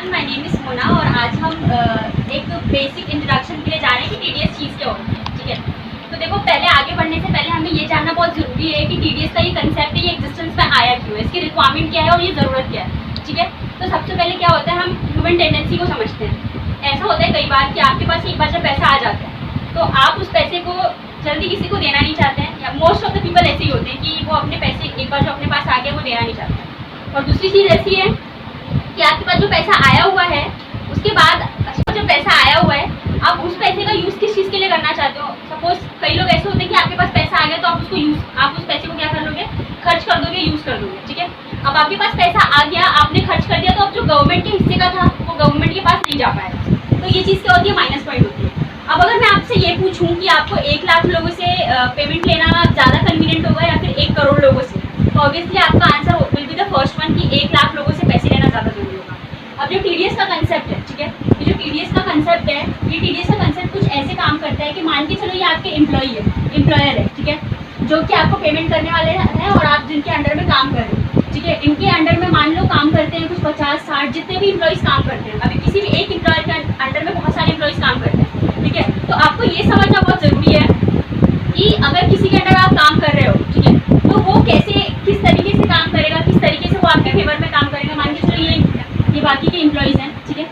Everyone, my name is Mona और आज हम एक बेसिक इंट्रोडक्शन के लिए जा रहे हैं कि टीडीएस चीज़ क्या होती है। ठीक है, तो देखो, पहले आगे बढ़ने से पहले हमें ये जानना बहुत ज़रूरी है कि टीडीएस का ये कंसेप्ट है, ये एग्जिस्टेंस में आया क्यों है, इसकी रिक्वायरमेंट क्या है और ये ज़रूरत क्या है। ठीक है, तो सबसे पहले क्या होता है, हम ह्यूमन टेंडेंसी को समझते हैं। ऐसा होता है कई बार कि आपके पास एक बार जब पैसा आ जाता है तो आप उस पैसे को जल्दी किसी को देना नहीं चाहते हैं, या मोस्ट ऑफ द पीपल ऐसे ही होते हैं कि वो अपने पैसे एक बार जो अपने पास आ गया वो देना नहीं चाहते। और दूसरी चीज़ ऐसी है कि आपके पास जो पैसा आया हुआ है उसके बाद जो पैसा आया हुआ है आप उस पैसे का यूज़ किस चीज़ के लिए करना चाहते हो। सपोज कई लोग ऐसे होते हैं कि आपके पास पैसा आ गया तो आप उस पैसे को क्या कर लोगे, खर्च कर दोगे, यूज़ कर दोगे। ठीक है, अब आपके पास पैसा आ गया, आपने खर्च कर दिया, तो अब जो गवर्नमेंट के हिस्से का था वो गवर्नमेंट के पास नहीं जा पाएगा। तो ये चीज़ क्या होती है, माइनस पॉइंट होती है। अब अगर मैं आपसे ये पूछूं कि आपको 1 लाख लोगों से पेमेंट लेना ज़्यादा कन्वीनियंट होगा या फिर 1 करोड़ लोगों से, तो ऑब्वियसली आपका answer will be the first one कि 1 लाख लोगों से पैसे लेना ज़्यादा जरूरी होगा। अब जो टीडीएस का कंसेप्ट है, ठीक है, ये जो टीडीएस का कंसेप्ट है, ये टीडीएस का कंसेप्ट कुछ ऐसे काम करता है कि मान के चलो ये आपके एम्प्लॉयर है, ठीक है, जो कि आपको पेमेंट करने वाले हैं और आप जिनके अंडर में काम कर रहे हैं। ठीक है, इनके अंडर में मान लो काम करते हैं कुछ 50-60 जितने भी एम्प्लॉइज़ काम करते हैं। अभी किसी भी एक एम्प्लॉयर के अंडर में बहुत सारे एम्प्लॉइज़ काम करते हैं। ठीक है, तो आपको ये समझना बहुत ज़रूरी है कि अगर किसी के अंडर आप काम कर रहे हो, ठीक है, तो वो किस तरीके से काम करेगा, किस तरीके से वो आपके फेवर में काम करेगा। मान के चलो ये बाकी के एम्प्लॉइज़ हैं। ठीक है,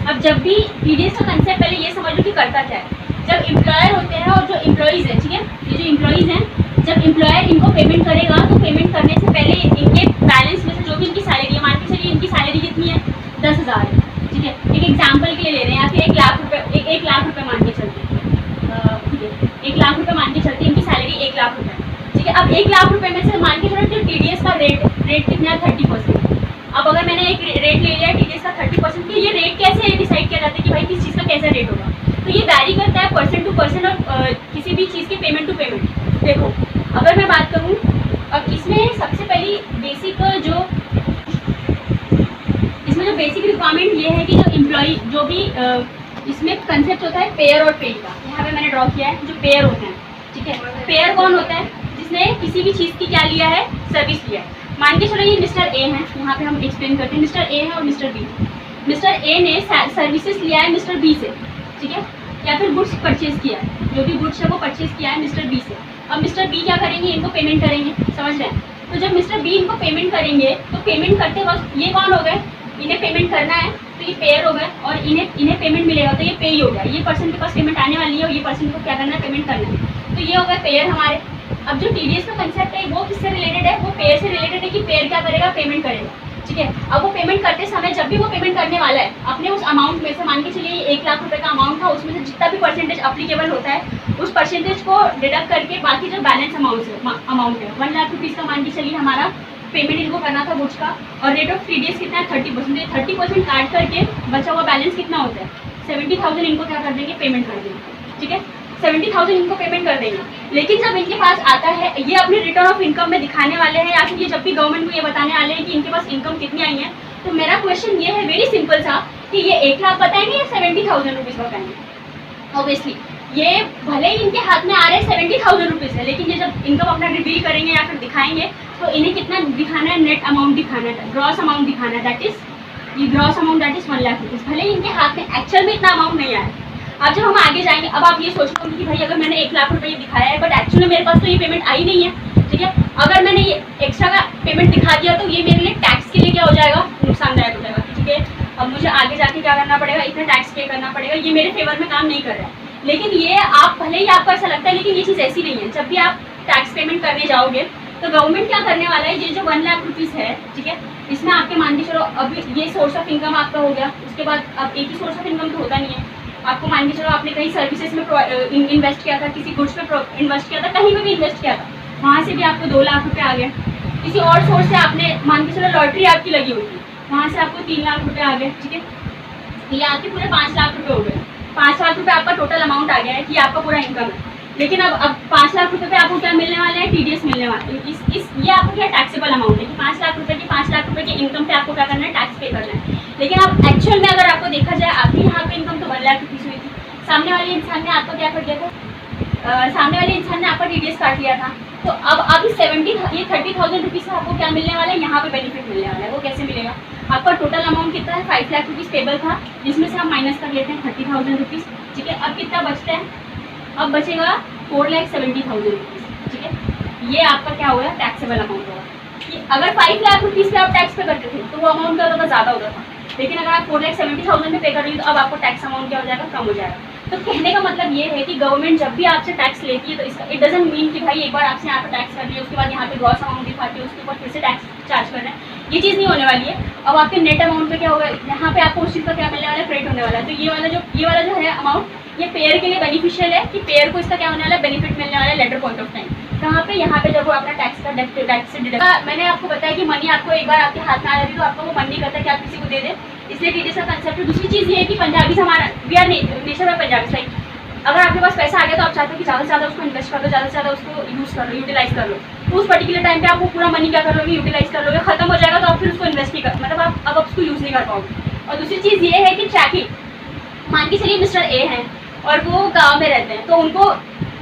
अब जब भी टीडीएस का कंसेप्ट पहले ये समझ लो कि करता क्या है। जब एम्प्लॉयर होते हैं और जो एम्प्लॉइज़ हैं, ठीक है, ये जो एम्प्लॉइज़ हैं, जब एम्प्लॉयर इनको पेमेंट करेगा तो पेमेंट करने से पहले इनके बैलेंस में से जो भी इनकी सैलरी है, मान के चलिए इनकी सैलरी कितनी है, 10,000 है। ठीक है, एक एग्जाम्पल के लिए ले रहे हैं, या फिर 1 लाख रुपये, 1 लाख रुपये मान के चलते हैं। ठीक है, 1 लाख रुपये मान के चलते हैं, इनकी सैलरी 1 लाख रुपये। ठीक है, अब 1 लाख रुपये में से मान के चलो जो टीडीएस का रेट कितना है, 30%। अब अगर मैंने एक रेट ले लिया टीडीएस का 30%, तो ये रेट कैसे डिसाइड किया जाता है कि भाई किस चीज़ का कैसा रेट होगा। तो ये वैरी करता है पर्सन टू पर्सन और किसी भी चीज़ के पेमेंट टू पेमेंट। देखो, अगर मैं बात करूँ, अब इसमें सबसे पहली बेसिक बेसिक रिक्वायरमेंट ये है कि जो एम्प्लॉई जो भी इसमें कंसेप्ट होता है पेयर और पेड का, यहाँ पे मैंने ड्रॉ किया है जो पेयर होते हैं। ठीक है, पेयर कौन होता है, जिसने किसी भी चीज़ की क्या लिया है, सर्विस लिया है। मान के चलो ये मिस्टर ए हैं, यहाँ पे हम एक्सप्लेन करते हैं, मिस्टर ए है और मिस्टर बी। मिस्टर ए ने सर्विसेज लिया है मिस्टर बी से, ठीक है, या फिर गुड्स परचेज किया है, जो भी गुड्स है वो परचेज किया है मिस्टर बी से। अब मिस्टर बी क्या करेंगे, इनको पेमेंट करेंगे, समझ रहे हैं। तो जब मिस्टर बी इनको पेमेंट करेंगे तो पेमेंट करते वक्त ये कौन हो गए, इन्हें पेमेंट करना है तो ये पेयर हो गए, और इन्हें पेमेंट मिलेगा तो ये पे ही हो गया। ये पर्सन के पास पेमेंट आने वाली है और ये पर्सन को क्या करना है, पेमेंट करना है, तो ये हो गए पेयर हमारे। अब जो टीडीएस का कंसेप्ट है वो किससे रिलेटेड है, वो पेयर से रिलेटेड है कि पेयर क्या करेगा, पेमेंट करेगा। ठीक है, अब वो पेमेंट करते समय जब भी वो पेमेंट करने वाला है अपने उस अमाउंट में से, मान के चलिए 1 लाख रुपए का अमाउंट था, उसमें से जितना भी परसेंटेज अप्लीकेबल होता है उस परसेंटेज को डिडक्ट करके बाकी जो बैलेंस अमाउंट है 1 लाख रुपीज़ का मान के चलिए हमारा पेमेंट इनको करना था गुड्स का, और रेट ऑफ टीडीएस कितना है, 30%। 30% काट करके बचा हुआ बैलेंस कितना होता है, 70,000 इनको क्या कर देंगे, पेमेंट कर देंगे। ठीक है, 70,000 इनको पेमेंट कर देंगे। लेकिन जब इनके पास आता है, ये अपने रिटर्न ऑफ इनकम में दिखाने वाले हैं, या फिर ये जब भी गवर्नमेंट को ये बताने वाले हैं कि इनके पास इनकम कितनी आई है, तो मेरा क्वेश्चन ये है वेरी सिंपल सा कि ये 1 लाख बताएंगे या 70,000 रुपीज़ बताएंगे। ऑब्वियसली ये भले ही इनके हाथ में आ रहे हैं 70,000 रुपीज़ है, लेकिन ये जब इनकम अपना रिवील करेंगे या फिर दिखाएंगे तो इन्हें कितना दिखाना है, नेट अमाउंट दिखाना है, ग्रॉस अमाउंट दिखाना है, दैट इज 1 लाख रुपीज़। भले ही इनके हाथ में एक्चुअल में इतना अमाउंट नहीं आया। अब जब हम आगे जाएंगे, अब आप ये सोच लो कि भाई अगर मैंने 1 लाख रुपये दिखाया है बट एक्चुअली मेरे पास तो ये पेमेंट आई नहीं है। ठीक है, अगर मैंने ये एक्स्ट्रा का पेमेंट दिखा दिया तो ये मेरे लिए टैक्स के लिए क्या हो जाएगा, नुकसानदायक हो जाएगा। ठीक है, अब मुझे आगे जाके क्या करना पड़ेगा, इतना टैक्स पे करना पड़ेगा, ये मेरे फेवर में काम नहीं कर रहा है। लेकिन ये आप भले ही आपको ऐसा लगता है, लेकिन ये चीज़ ऐसी नहीं है। जब भी आप टैक्स पेमेंट करने जाओगे तो गवर्नमेंट क्या करने वाला है, ये जो 1 लाख रुपीज़ है, ठीक है, इसमें आपके मान के चलो अब ये सोर्स ऑफ इनकम आपका हो गया। उसके बाद अब एक ही सोर्स ऑफ इनकम तो होता नहीं है, आपको मान के चलो आपने कहीं सर्विसेज में इन्वेस्ट किया था, किसी गुड्स में इन्वेस्ट किया था, कहीं पर भी इन्वेस्ट किया था, वहाँ से भी आपको 2 लाख रुपये आ गए। किसी और सोर्स से आपने मान के चलो लॉटरी आपकी लगी हुई थी, वहाँ से आपको 3 लाख रुपये आ गए। ठीक है, ये आपके पूरे 5 लाख रुपये हो गए। 5 लाख रुपये आपका टोटल अमाउंट आ गया है कि आपका पूरा इनकम है। लेकिन अब 5 लाख रुपये पे आपको क्या मिलने वाला है, टीडीएस मिलने वाला है। ये आपको क्या टैक्सेबल अमाउंट है कि 5 लाख रुपये की इनकम पे आपको क्या करना है, टैक्स पे करना है। लेकिन अब एक्चुअल में अगर आपको देखा जाए, आपकी यहाँ पे इनकम तो 1 लाख रुपीज़ हुई थी, सामने वाले इंसान ने आपका क्या कर दिया था, सामने वाले इंसान ने आपका टीडीएस काट लिया था। तो अब ये 30,000 रुपीज़ का आपको क्या मिलने वाला है, यहाँ पे बेनिफिट मिलने वाला है। वो कैसे मिलेगा, आपका टोटल अमाउंट कितना है, 5 लाख रुपीज़ पेबल था, जिसमें से आप माइनस कर लेते हैं 30,000 रुपीज़, ठीक है। अब कितना बचता है, अब बचेगा 4,70,000 रुपीज़, ठीक है। ये आपका क्या हुआ, टैक्सेबल अमाउंट होगा। कि अगर 5 लाख रुपीज़ पे आप टैक्स पे करते थे तो वो अमाउंट क्या होता था, ज़्यादा होता था, लेकिन अगर आप 4,70,000 में पे कर रही हो तो अब आपको टैक्स अमाउंट क्या हो जाएगा, कम हो जाएगा। तो कहने का मतलब ये है कि गवर्नमेंट जब भी आपसे टैक्स लेती है तो इसका इट डजंट मीन कि भाई एक बार आपसे यहाँ पर टैक्स कर रही है उसके बाद यहाँ पे ग्रॉस अमाउंट दिखाती है उसके ऊपर फिर से टैक्स चार्ज कर रहे हैं, ये चीज़ नहीं होने वाली है। अब आपके नेट अमाउंट पे क्या होगा, यहाँ पे आपको उस चीज़ का क्या मिलने वाला है, क्रेडिट होने वाला है। तो ये वाला जो है अमाउंट, ये पेयर के लिए बेनिफिशियल है कि पेयर को इसका क्या होने वाला है, बेनिफिट मिलने वाला है लेटर पॉइंट ऑफ टाइम। कहाँ पे, यहाँ पे जब वो अपना टैक्स से डिडक्ट। मैंने आपको बताया कि मनी आपको एक बार आपके हाथ में आ जाती है तो आपको वो मन नहीं करता कि आप किसी को दे दें, इसलिए टीडीएस का कंसेप्ट है। दूसरी चीज़ ये है कि पंजाबी हमारा we are nature of Punjabi, like अगर आपके पास पैसा आ गया तो आप चाहते हो कि ज़्यादा से ज़्यादा उसको इन्वेस्ट कर दो, ज़्यादा से ज़्यादा उसको यूज़ कर लो, यूटिलाइज कर लो। तो उस पर्टिकुलर टाइम पे आप वो पूरा मनी क्या कर लोगे, यूटिलाइज कर लोगे, खत्म हो जाएगा तो आप फिर उसको इन्वेस्ट नहीं कर, मतलब आप अब उसको यूज़ नहीं कर पाओगे। और दूसरी चीज़ ये है कि ट्रैकिंग, मान के चलिए मिस्टर ए हैं और वो गाँव में रहते हैं, तो उनको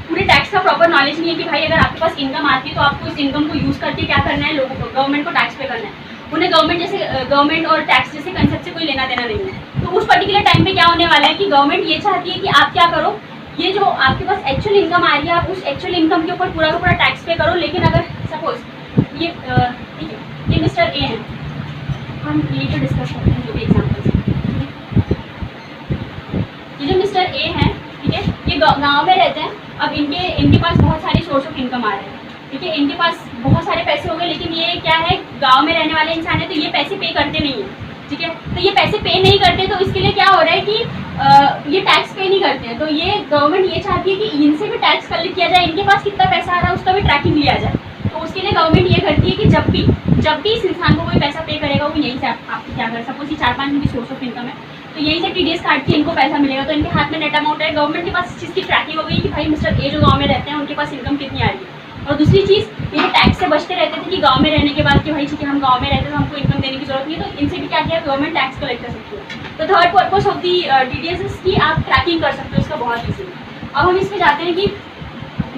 पूरे टैक्स का प्रॉपर नॉलेज नहीं है कि भाई अगर आपके पास इनकम आती है तो आपको इस इनकम को यूज़ करके क्या करना है, लोगों को, गवर्नमेंट को टैक्स पे करना है। उन्हें गवर्नमेंट और टैक्स जैसे कंसेप्ट से कोई लेना देना नहीं है। तो उस पर्टिकुलर टाइम पे क्या होने वाला है कि गवर्नमेंट ये चाहती है कि आप क्या करो, ये जो आपके पास एक्चुअल इनकम आ रही है आप उस एक्चुअल इनकम के ऊपर पूरा का पूरा टैक्स पे करो। लेकिन अगर सपोज ये ठीक है, ये मिस्टर ए हैं, हम ये तो डिस्कस करते हैं जो भी एग्जाम्पल्स हैं। ये जो मिस्टर ए हैं, ठीक है, ये गाँव में रहते हैं। अब इनके पास बहुत सारे सोर्स ऑफ इनकम आ रहे हैं, ठीक है, इनके पास बहुत सारे पैसे हो गए, लेकिन ये क्या है, गांव में रहने वाले इंसान है तो ये पैसे पे करते नहीं है, ठीक है। तो ये पैसे पे नहीं करते तो इसके लिए क्या हो रहा है कि ये टैक्स पे नहीं करते हैं। तो ये गवर्नमेंट ये चाहती है कि इनसे भी टैक्स कलेक्ट किया जाए, इनके पास कितना पैसा आ रहा है उसका भी ट्रैकिंग लिया जाए। तो उसके लिए गवर्नमेंट ये करती है कि जब भी इस इंसान को कोई पैसा पे करेगा वो यहीं से आपकी क्या करें, सपोज ये 4-5 इनकी सोर्स ऑफ इनकम है तो यहीं से टीडीएस काट के इनको पैसा मिलेगा। तो इनके हाथ में नेट अमाउंट है, गवर्नमेंट के पास इस चीज़ की ट्रैकिंग हो गई कि भाई मिस्टर ए जो गाँव में रहते हैं उनके पास इनकम कितनी आ रही है। और दूसरी चीज़ ये टैक्स से बचते रहते थे कि गांव में रहने के बाद कि भाई ठीक है हम गांव में रहते हैं तो हमको इनकम देने की जरूरत नहीं है, तो इनसे भी क्या किया गवर्नमेंट टैक्स कलेक्ट कर सकती है। तो third purpose of the TDS की आप ट्रैकिंग कर सकते हो इसका बहुत ईजी। अब हम इसमें जाते हैं कि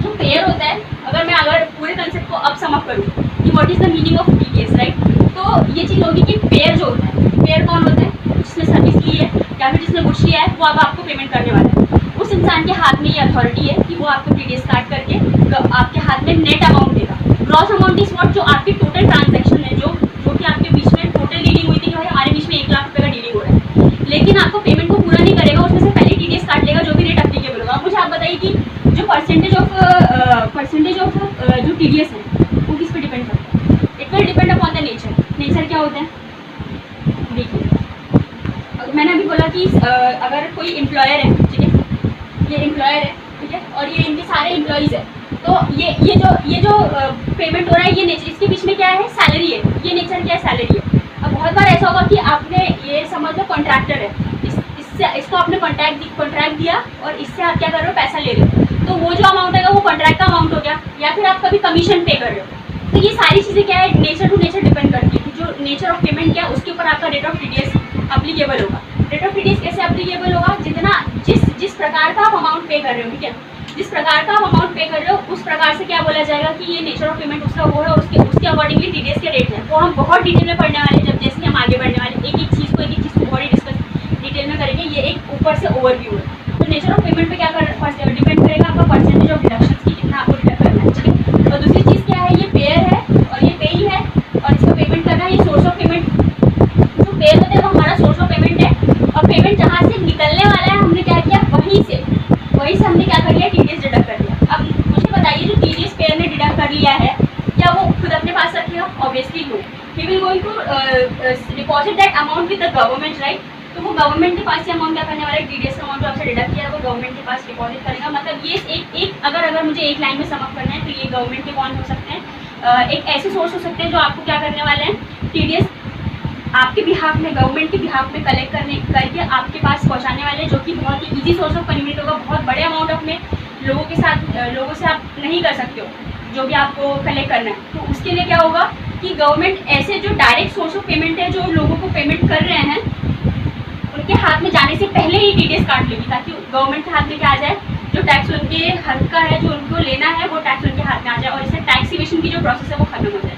जो पेयर होता है, अगर पूरे कंसेप्ट को अब सम अप करूँ कि what is the meaning of TDS, right. तो ये चीज़ होगी कि पेयर जो होता है, पेयर कौन होता है, जिसने सर्विस ली है या फिर जिसने गुड्स लिया है वो अब आपको पेमेंट करने वाला है। उस इंसान के हाथ में ये अथॉरिटी है कि वो आपको टीडीएस काट करके आपके हाथ में नेट अमाउंट देगा। ग्रॉस अमाउंट इज व्हाट, जो आपकी टोटल ट्रांजैक्शन है, जो कि आपके बीच में टोटल डीलिंग हुई थी कि भाई हमारे बीच में 1 लाख रुपये का डीलिंग हो रहा है, लेकिन आपको पेमेंट को पूरा नहीं करेगा, उसमें से पहले टीडीएस काट लेगा जो भी रेट अप्लीकेबल होगा। अब मुझे आप बताइए कि जो परसेंटेज ऑफ जो टीडीएस है वो किस पे डिपेंड करता है, it will depend upon the nature क्या होता है। देखिए मैंने अभी बोला कि अगर कोई एम्प्लॉयर है, ठीक है, ये एम्प्लॉयर है, ठीक है, और ये इनके सारे एम्प्लॉयज़ है, तो ये जो पेमेंट हो रहा है ये नेचर, इसके बीच में क्या है, सैलरी है, ये नेचर क्या है, सैलरी है। अब बहुत बार ऐसा होगा कि आपने ये समझ लो कॉन्ट्रैक्टर है, इसको आपने कॉन्ट्रैक्ट दिया और इससे आप क्या कर रहे हो, पैसा ले रहे हो, तो वो जो अमाउंट है वो कॉन्ट्रैक्ट का अमाउंट हो गया, या फिर आप कभी कमीशन पे कर रहे हो। तो ये सारी चीज़ें क्या है, नेचर टू नेचर डिपेंड करती है कि जो नेचर ऑफ पेमेंट क्या है उसके ऊपर आपका रेट ऑफ टीडीएस अप्लीकेबल होगा। रेट ऑफ टीडीएस कैसे अप्लीकेबल होगा, जिस प्रकार का आप अमाउंट पे कर रहे हो, ठीक है, जिस प्रकार का आप अमाउंट पे कर रहे हो उस प्रकार से क्या बोला जाएगा कि ये नेचर ऑफ पेमेंट उसका वो है, उसके अकॉर्डिंगली टीडीएस के रेट है। वो हम बहुत डिटेल में पढ़ने वाले हैं जब जैसे हम आगे बढ़ने वाले, एक एक चीज़ को बहुत ही डिटेल में करेंगे। ये एक ऊपर से ओवरव्यू है। तो नेचर ऑफ पेमेंट पे क्या डिपेंड करेगा, आपका परसेंटेज ऑफ डिडक्शन की कितना आपको डिडक्ट करना है, ठीक है। और दूसरी चीज़ क्या है, ये पेयर है और ये पे ही है और इसको पेमेंट करना है, ये सोर्स ऑफ पेमेंट। जो पेयर होता है वो हमारा सोर्स ऑफ पेमेंट है, और पेमेंट जहाँ से निकलने वाला है हमने क्या किया, वहीं से हमने क्या कर लिया, टीडीएस डिडक्ट कर लिया। अब मुझे बताइए जो टीडीएस पेयर ने डिडक्ट कर लिया है क्या वो खुद अपने पास रखेगा, obviously no, he will going to deposit that amount with the government, right. तो वो गवर्नमेंट के पास ये अमाउंट क्या करने वाला है, टीडीएस का अमाउंट जो आपसे डिडक्ट किया है वो गवर्नमेंट के पास डिपॉजिट करेगा। मतलब ये एक अगर मुझे एक लाइन में सम अप करना है तो ये गवर्नमेंट के कौन हो सकते हैं, एक ऐसे सोर्स हो सकते हैं जो आपको क्या करने वाले हैं, टीडीएस आपके बिहाफ में, गवर्नमेंट के बिहाफ में कलेक्ट करके आपके पास पहुंचाने वाले, जो कि बहुत ही इजी सोर्स ऑफ पेमेंट होगा। बहुत बड़े अमाउंट अपने लोगों से आप नहीं कर सकते हो जो भी आपको कलेक्ट करना है। तो उसके लिए क्या होगा कि गवर्नमेंट ऐसे जो डायरेक्ट सोर्स ऑफ पेमेंट है, जो लोगों को पेमेंट कर रहे हैं, उनके हाथ में जाने से पहले ही टीडीएस काट लेगी, ताकि गवर्नमेंट के हाथ में क्या आ जाए, जो टैक्स उनके हक का है, जो उनको लेना है वो टैक्स उनके हाथ में आ जाए, और इससे टैक्स इवेशन की जो प्रोसेस है वो खत्म हो जाए।